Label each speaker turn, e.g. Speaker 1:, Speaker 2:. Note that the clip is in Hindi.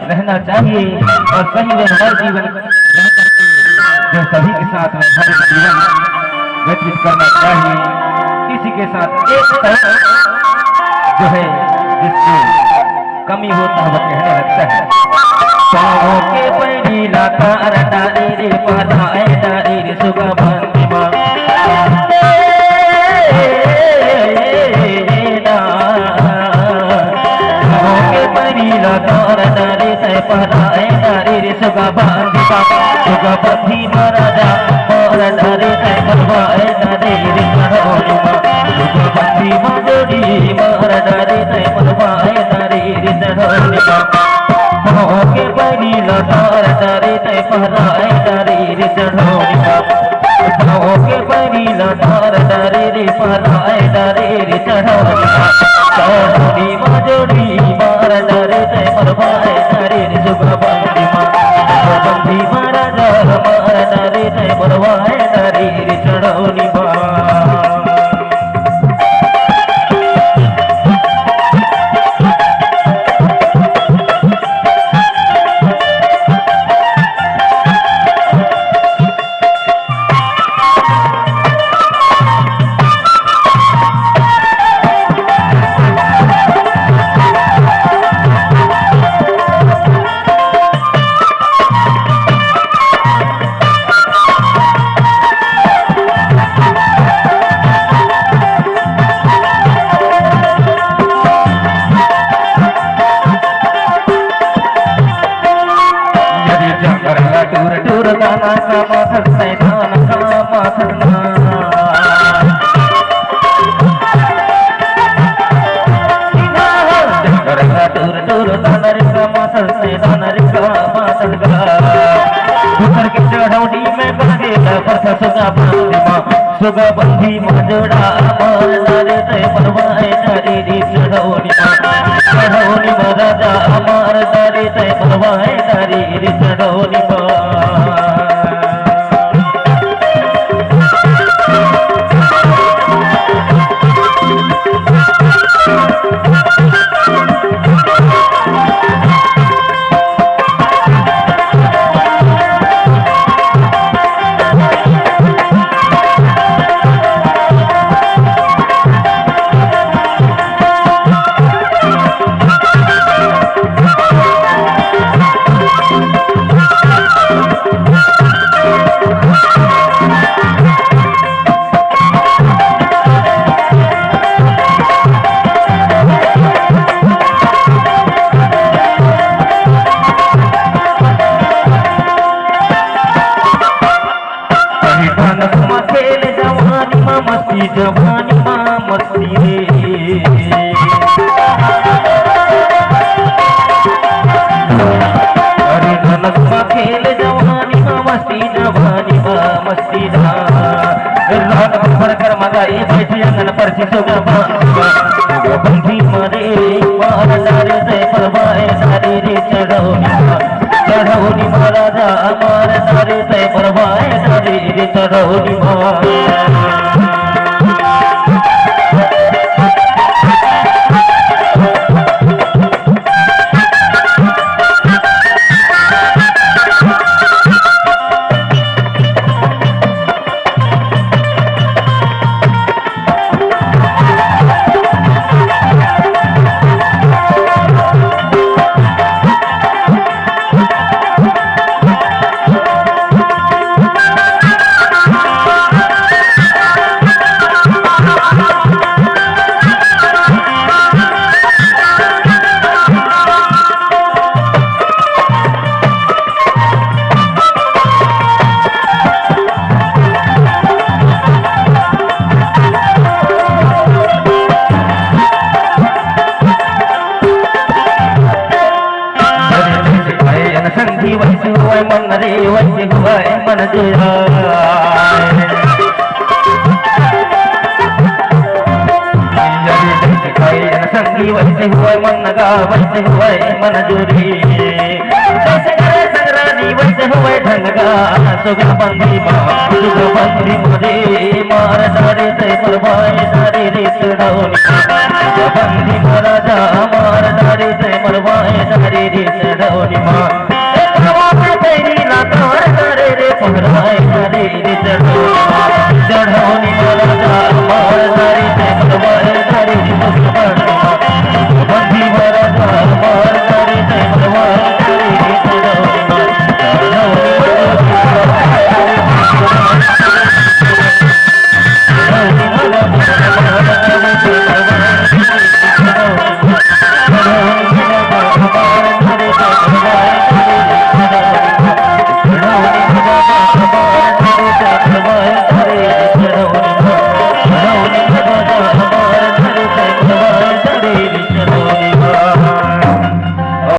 Speaker 1: रहना चाहिए और सही व्यवहार जीवन रह करके जो सभी के साथ में हर जीवन व्यतीत करना चाहिए। इसी के साथ एक जो है जिसको कमी होता है वह कहने लगता है पाओ के पैरी लाता डारी रे पदाए डारी रे सुगा बंदिमा डारी से पदाए डारी रे सुगा बंदिमा सुगा बंदी महाराजा और डारी से बनवाए डारी रे चढ़ोलिमा सुगा बंदी मजोड़ी मार डारी से बनवाए डारी रे चढ़ोलिमा के बड़ी लतार डारी ते पहराए डारी रे चढ़ोलिमा के बड़ी लतार डारी रे पहराए डारी रे चढ़ोलिमा चढ़ोली मजोड़ी मार डारी ते पहराए डारी रे सुगा बंदिमा सुगा बंदी महाराजा मार डारी ते पहराए डारी रे चढ़ोलिमा। सुगा बंदी मजोड़ा मार डारे ते परवाए डारी रे चढ़ोलिमा चढ़ोलिमा राजा मार डारे ते परवाए डारी रे चढ़ोलिमा। जवानी माँ मस्ती रे अरे धनस माँ खेल जवानी माँ मस्ती जवानी माँ मस्ती रात भर कर मगाई बैठी अंगन पर सुगा बंदी मरे मार डारे से परवाए डारे रे चढ़ोली महाराजा मार डारे से परवाए डारे रे चढ़ोली मन रे वैसे हुआ मन तेरा संगी वैसे हुआ मन गा वैसे हुआ मन जोरी जैसे करे संग्रानी वैसे हुआ ढंग गा सुगा बंदी मुझे मार डारे से परवाए डारे रे चढ़ोली बंदी महाराजा मार डारे से मरवायणारी रे चढवणीमा गावात कैरीला तारणारे रे पहरायणारी रे चढवणीमा चढवणी राजा मारणारी ते मरवायणारी